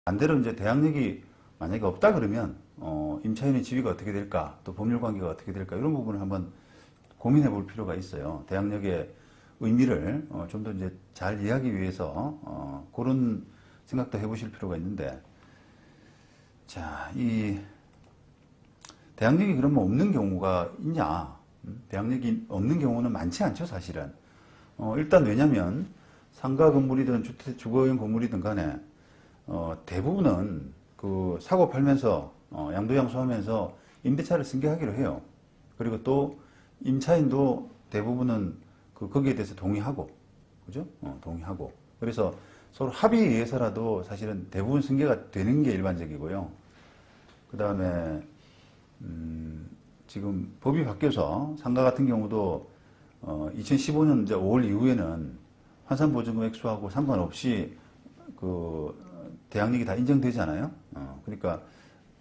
반대로 이제 대항력이 만약에 없다 그러면 임차인의 지위가 어떻게 될까, 또 법률 관계가 어떻게 될까, 이런 부분을 한번 고민해 볼 필요가 있어요. 대항력의 의미를 좀 더 이제 잘 이해하기 위해서 그런 생각도 해보실 필요가 있는데, 자, 이 대항력이 그러면 없는 경우가 있냐? 대항력이 없는 경우는 많지 않죠, 사실은. 일단 왜냐면 상가 건물이든 주거용 건물이든 간에 대부분은 그 사고 팔면서 양도양수하면서 임대차를 승계하기로 해요. 그리고 또 임차인도 대부분은 거기에 대해서 동의하고, 그죠? 동의하고. 그래서 서로 합의에 의해서라도 사실은 대부분 승계가 되는 게 일반적이고요. 그 다음에 지금 법이 바뀌어서 상가 같은 경우도 2015년 이제 5월 이후에는 환산보증금 액수하고 상관없이 그 대항력이 다 인정되잖아요. 그러니까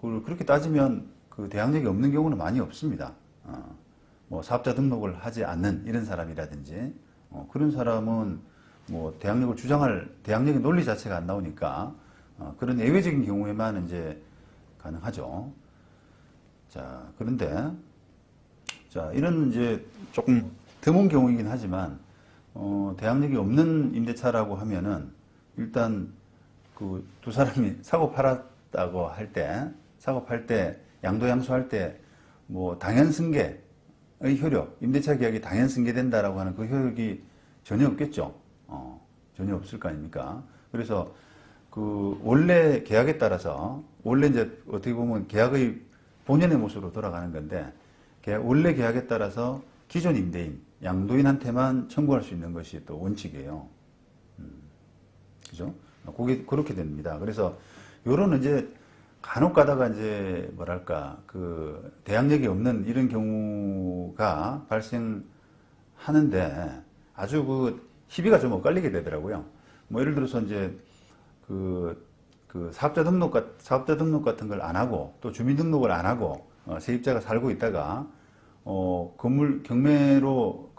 그렇게 따지면 그 대항력이 없는 경우는 많이 없습니다. 뭐 사업자 등록을 하지 않는 이런 사람이라든지 그런 사람은 뭐 대항력의 논리 자체가 안 나오니까 그런 예외적인 경우에만 이제 가능하죠. 자, 그런데 자, 이런 이제 조금 드문 경우이긴 하지만 대항력이 없는 임대차라고 하면은 일단 그 두 사람이 사고 팔았다고 할 때, 사고 팔 때, 양도양수할 때 뭐 당연승계의 효력, 임대차 계약이 당연승계된다라고 하는 그 효력이 전혀 없겠죠. 전혀 없을 거 아닙니까? 그래서 그 원래 계약에 따라서 원래 이제 어떻게 보면 계약의 본연의 모습으로 돌아가는 건데 원래 계약에 따라서 기존 임대인, 양도인한테만 청구할 수 있는 것이 또 원칙이에요. 그죠? 그게 그렇게 됩니다. 그래서 요런 이제 간혹 가다가 이제 뭐랄까 그 대항력이 없는 이런 경우가 발생하는데 아주 그 희비가 좀 엇갈리게 되더라고요. 뭐 예를 들어서 이제 그 사업자 등록 같은 걸 안 하고 또 주민 등록을 안 하고 세입자가 살고 있다가 건물 경매로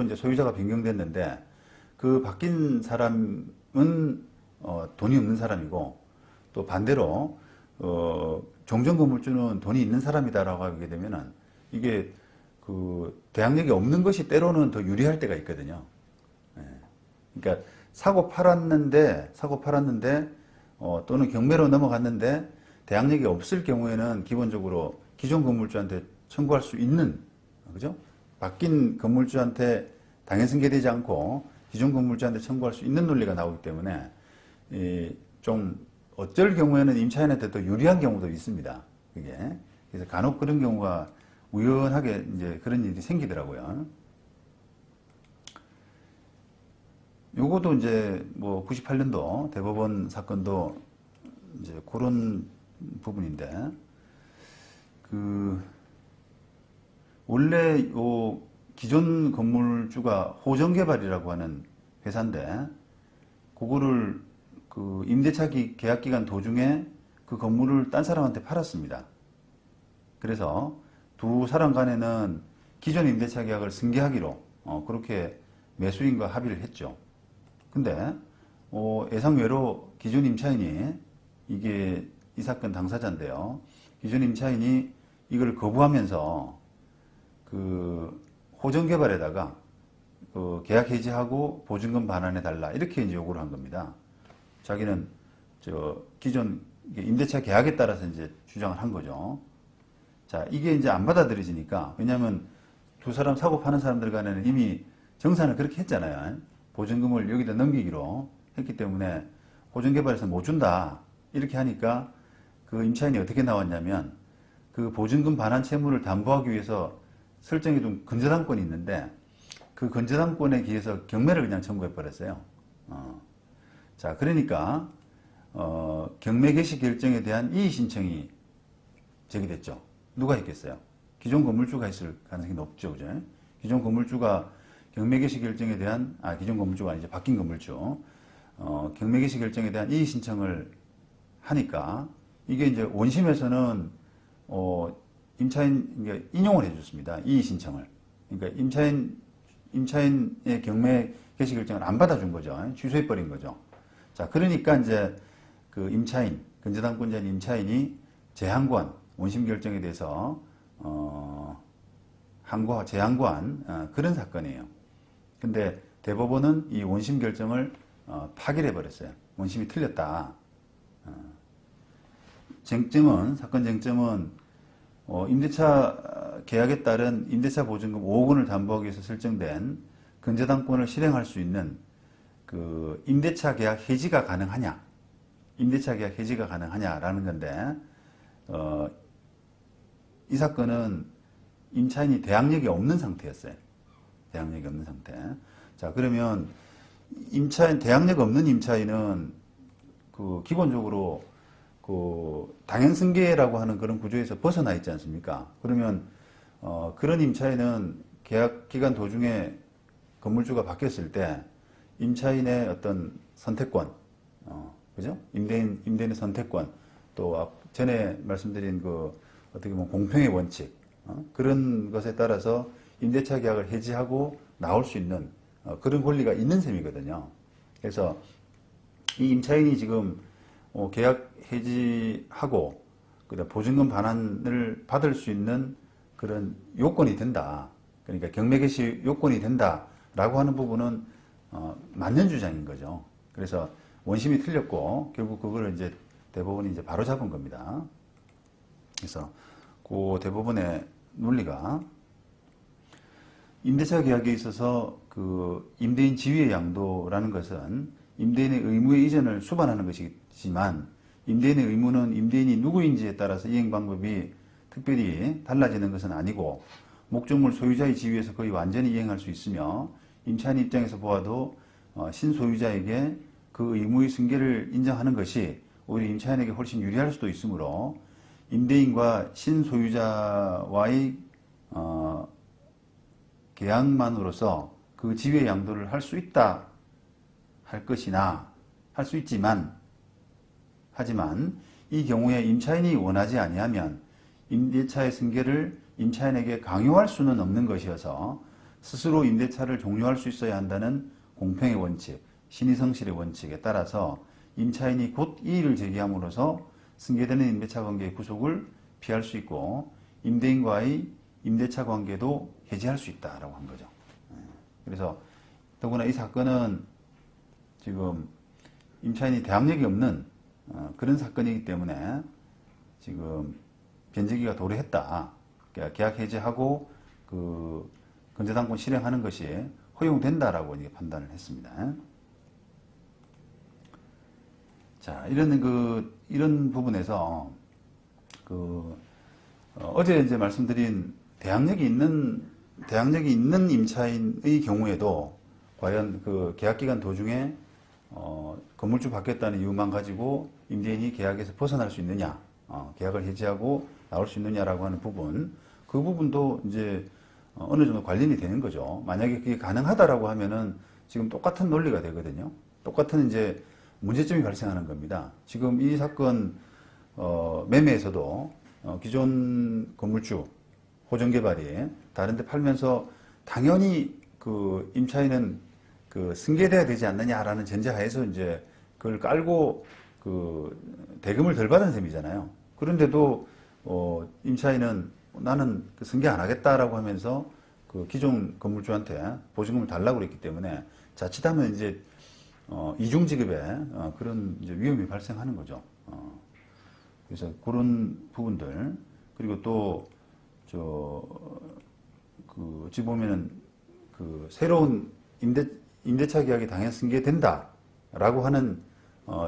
이제 소유자가 변경됐는데 그 바뀐 사람은 돈이 없는 사람이고 또 반대로 종전 건물주는 돈이 있는 사람이다라고 하게 되면은 이게 그 대항력이 없는 것이 때로는 더 유리할 때가 있거든요. 예. 그러니까 사고 팔았는데 또는 경매로 넘어갔는데 대항력이 없을 경우에는 기본적으로 기존 건물주한테 청구할 수 있는, 그죠? 바뀐 건물주한테 당연승계되지 않고 기존 건물주한테 청구할 수 있는 논리가 나오기 때문에 좀 어쩔 경우에는 임차인한테 더 유리한 경우도 있습니다. 그게. 그래서 간혹 그런 경우가 우연하게 이제 그런 일이 생기더라고요. 요거도 이제 뭐 98년도 대법원 사건도 이제 그런 부분인데 원래 요 기존 건물주가 호정개발이라고 하는 회사인데 그거를 그 임대차 계약 기간 도중에 그 건물을 딴 사람한테 팔았습니다. 그래서 두 사람 간에는 기존 임대차 계약을 승계하기로 그렇게 매수인과 합의를 했죠. 근데 예상외로 기존 임차인이 이게 이 사건 당사자인데요. 기존 임차인이 이걸 거부하면서 그 호정 개발에다가 그 계약 해지하고 보증금 반환해 달라 이렇게 이제 요구를 한 겁니다. 자기는 기존 임대차 계약에 따라서 이제 주장을 한 거죠. 자, 이게 이제 안 받아들여지니까, 왜냐하면 두 사람 사고 파는 사람들 간에는 이미 정산을 그렇게 했잖아요. 보증금을 여기다 넘기기로 했기 때문에 호정개발에서 못 준다 이렇게 하니까 그 임차인이 어떻게 나왔냐면 그 보증금 반환 채무를 담보하기 위해서 설정해둔 근저당권이 있는데 그 근저당권에 기해서 경매를 그냥 청구해 버렸어요. 자, 그러니까 경매 개시 결정에 대한 이의 신청이 제기됐죠. 누가 했겠어요? 기존 건물주가 했을 가능성이 높죠, 그죠? 기존 건물주가 경매 개시 결정에 대한 기존 건물주가 아니죠, 바뀐 건물주 경매 개시 결정에 대한 이의 신청을 하니까 이게 이제 원심에서는 임차인 인용을 해줬습니다. 이의 신청을. 그러니까 임차인의 경매 개시 결정을 안 받아준 거죠. 취소해 버린 거죠. 자, 그러니까 이제 그 임차인, 근저당권자인 임차인이 재항고한 원심 결정에 대해서 재항고한 그런 사건이에요. 근데 대법원은 이 원심 결정을 파기해 버렸어요. 원심이 틀렸다. 사건 쟁점은 임대차 계약에 따른 임대차 보증금 5억 원을 담보하기 위해서 설정된 근저당권을 실행할 수 있는 그 임대차 계약 해지가 가능하냐, 라는 건데, 이 사건은 임차인이 대항력이 없는 상태였어요. 대항력이 없는 상태. 자, 그러면 대항력 없는 임차인은 그 기본적으로 그 당연승계라고 하는 그런 구조에서 벗어나 있지 않습니까? 그러면 그런 임차인은 계약 기간 도중에 건물주가 바뀌었을 때 임차인의 어떤 선택권, 그죠? 임대인의 선택권, 또 전에 말씀드린 그 어떻게 보면 공평의 원칙, 그런 것에 따라서 임대차 계약을 해지하고 나올 수 있는 그런 권리가 있는 셈이거든요. 그래서 이 임차인이 지금 계약 해지하고 그다음 보증금 반환을 받을 수 있는 그런 요건이 된다. 그러니까 경매 개시 요건이 된다라고 하는 부분은 맞는 주장인 거죠. 그래서 원심이 틀렸고 결국 그걸 이제 대법원이 이제 바로 잡은 겁니다. 그래서 그 대법원의 논리가 임대차 계약에 있어서 그 임대인 지위의 양도라는 것은 임대인의 의무의 이전을 수반하는 것이지만 임대인의 의무는 임대인이 누구인지에 따라서 이행 방법이 특별히 달라지는 것은 아니고 목적물 소유자의 지위에서 거의 완전히 이행할 수 있으며 임차인 입장에서 보아도 신소유자에게 그 의무의 승계를 인정하는 것이 오히려 임차인에게 훨씬 유리할 수도 있으므로 임대인과 신소유자와의 계약만으로서 그 지위의 양도를 할 수 있다 할 수 있지만 하지만 이 경우에 임차인이 원하지 아니하면 임대차의 승계를 임차인에게 강요할 수는 없는 것이어서 스스로 임대차를 종료할 수 있어야 한다는 공평의 원칙, 신의성실의 원칙에 따라서 임차인이 곧 이의를 제기함으로써 승계되는 임대차 관계의 구속을 피할 수 있고 임대인과의 임대차 관계도 해지할 수 있다라고 한 거죠. 그래서 더구나 이 사건은 지금 임차인이 대항력이 없는 그런 사건이기 때문에 지금 변제기가 도래했다. 그러니까 계약 해지하고 그 근저당권 실행하는 것이 허용된다라고 이제 판단을 했습니다. 자, 이런 부분에서 어제 이제 말씀드린 대항력이 있는 임차인의 경우에도 과연 그 계약 기간 도중에 건물주 바뀌었다는 이유만 가지고 임대인이 계약에서 벗어날 수 있느냐, 계약을 해지하고 나올 수 있느냐라고 하는 부분, 그 부분도 이제 어느 정도 관련이 되는 거죠. 만약에 그게 가능하다라고 하면은 지금 똑같은 논리가 되거든요. 똑같은 이제 문제점이 발생하는 겁니다. 지금 이 사건 매매에서도 기존 건물주 호정개발이 다른 데 팔면서 당연히 그 임차인은 그 승계돼야 되지 않느냐라는 전제하에서 이제 그걸 깔고 그 대금을 덜 받은 셈이잖아요. 그런데도 임차인은 나는 그 승계 안 하겠다라고 하면서 그 기존 건물주한테 보증금을 달라고 그랬기 때문에 자칫하면 이제 이중 지급에 그런 이제 위험이 발생하는 거죠. 그래서 그런 부분들, 그리고 또 어찌 보면은 그 새로운 임대차 계약이 당연 승계된다라고 하는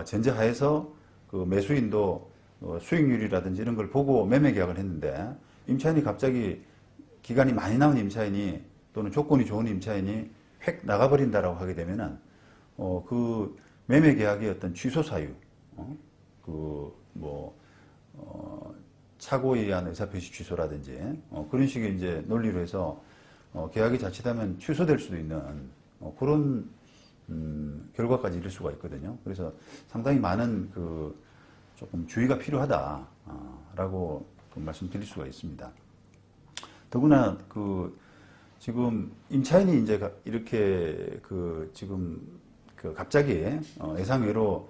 전제하에서 그 매수인도 수익률이라든지 이런 걸 보고 매매 계약을 했는데 임차인이 갑자기 기간이 많이 남은 임차인이 또는 조건이 좋은 임차인이 획 나가버린다라고 하게 되면은 그 매매 계약의 어떤 취소 사유, 착오에 의한 의사표시 취소라든지 그런 식의 이제 논리로 해서 계약이 자칫하면 취소될 수도 있는 그런 결과까지 이를 수가 있거든요. 그래서 상당히 많은 조금 주의가 필요하다라고 말씀드릴 수가 있습니다. 더구나 지금 임차인이 이제 이렇게 지금 갑자기 예상외로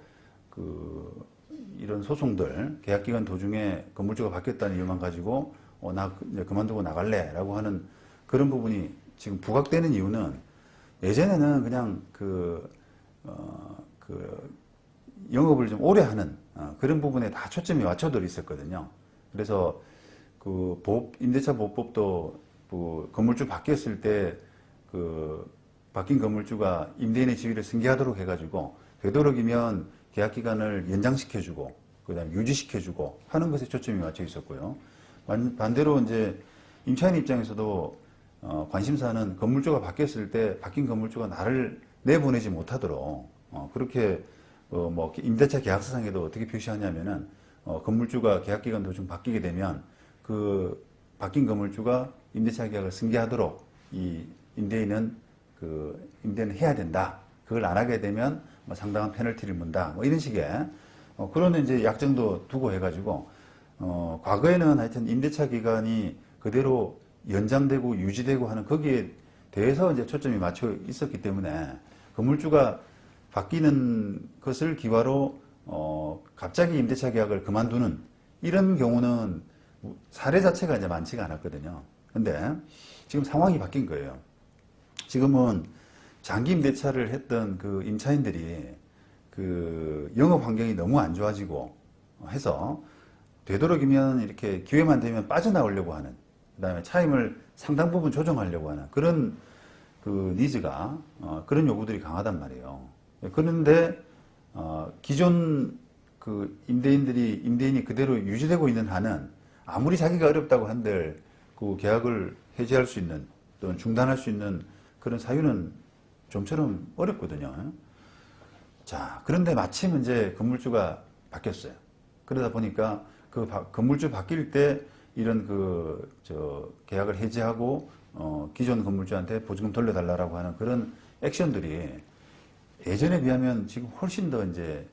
이런 소송들, 계약기간 도중에 건물주가 바뀌었다는 이유만 가지고 나 이제 그만두고 나갈래라고 하는 그런 부분이 지금 부각되는 이유는 예전에는 그냥 영업을 좀 오래 하는 그런 부분에 다 초점이 맞춰져 있었거든요. 그래서 임대차 보호법도 건물주 바뀌었을 때 바뀐 건물주가 임대인의 지위를 승계하도록 해가지고 되도록이면 계약 기간을 연장시켜주고 그다음에 유지시켜주고 하는 것에 초점이 맞춰 있었고요. 반대로 이제 임차인 입장에서도 관심사는 건물주가 바뀌었을 때 바뀐 건물주가 나를 내보내지 못하도록 그렇게 뭐 임대차 계약서상에도 어떻게 표시하냐면은 건물주가 계약 기간 도중 바뀌게 되면 그 바뀐 건물주가 임대차 계약을 승계하도록 이 임대인은 임대는 해야 된다. 그걸 안 하게 되면 뭐 상당한 페널티를 문다. 뭐 이런 식의 그런 이제 약정도 두고 해가지고 과거에는 하여튼 임대차 기간이 그대로 연장되고 유지되고 하는 거기에 대해서 이제 초점이 맞춰 있었기 때문에 건물주가 바뀌는 것을 기화로 갑자기 임대차 계약을 그만두는 이런 경우는 사례 자체가 이제 많지가 않았거든요. 근데 지금 상황이 바뀐 거예요. 지금은 장기 임대차를 했던 그 임차인들이 영업 환경이 너무 안 좋아지고 해서 되도록이면 이렇게 기회만 되면 빠져나오려고 하는, 그 다음에 차임을 상당 부분 조정하려고 하는 그런 니즈가, 그런 요구들이 강하단 말이에요. 그런데, 기존 임대인이 그대로 유지되고 있는 한은 아무리 자기가 어렵다고 한들 계약을 해지할 수 있는 또는 중단할 수 있는 그런 사유는 좀처럼 어렵거든요. 자, 그런데 마침 이제 건물주가 바뀌었어요. 그러다 보니까 건물주 바뀔 때 이런 계약을 해지하고 기존 건물주한테 보증금 돌려달라고 하는 그런 액션들이 예전에 비하면 지금 훨씬 더 이제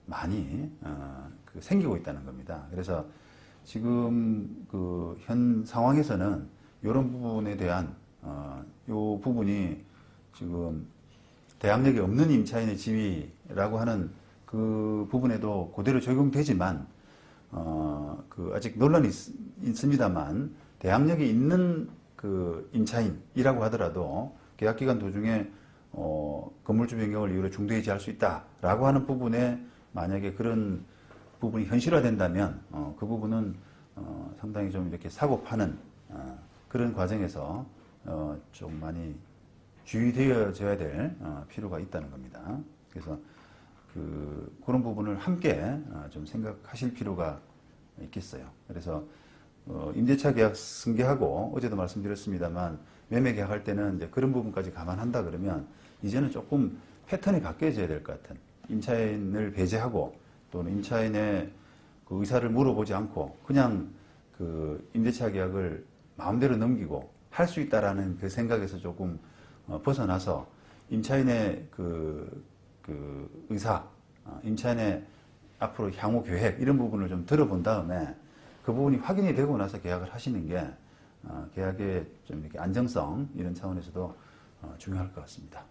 많이 생기고 있다는 겁니다. 그래서 지금 현 상황에서는 이런 부분에 대한 요 부분이 지금 대항력이 없는 임차인의 지위라고 하는 그 부분에도 그대로 적용되지만 아직 논란이 있습니다만 대항력이 있는 임차인이라고 하더라도 계약기간 도중에 건물주 변경을 이유로 중도해지할 수 있다라고 하는 부분에 만약에 그런 부분이 현실화된다면 그 부분은 상당히 좀 이렇게 사고 파는 그런 과정에서 좀 많이 주의되어져야 될 필요가 있다는 겁니다. 그래서 그런 부분을 함께 좀 생각하실 필요가 있겠어요. 그래서 임대차 계약 승계하고 어제도 말씀드렸습니다만 매매 계약할 때는 이제 그런 부분까지 감안한다 그러면 이제는 조금 패턴이 바뀌어져야 될 것 같은, 임차인을 배제하고 또는 임차인의 그 의사를 물어보지 않고 그냥 임대차 계약을 마음대로 넘기고 할 수 있다라는 그 생각에서 조금 벗어나서 임차인의 의사, 임차인의 앞으로 향후 계획 이런 부분을 좀 들어본 다음에 그 부분이 확인이 되고 나서 계약을 하시는 게 계약의 좀 이렇게 안정성 이런 차원에서도 중요할 것 같습니다.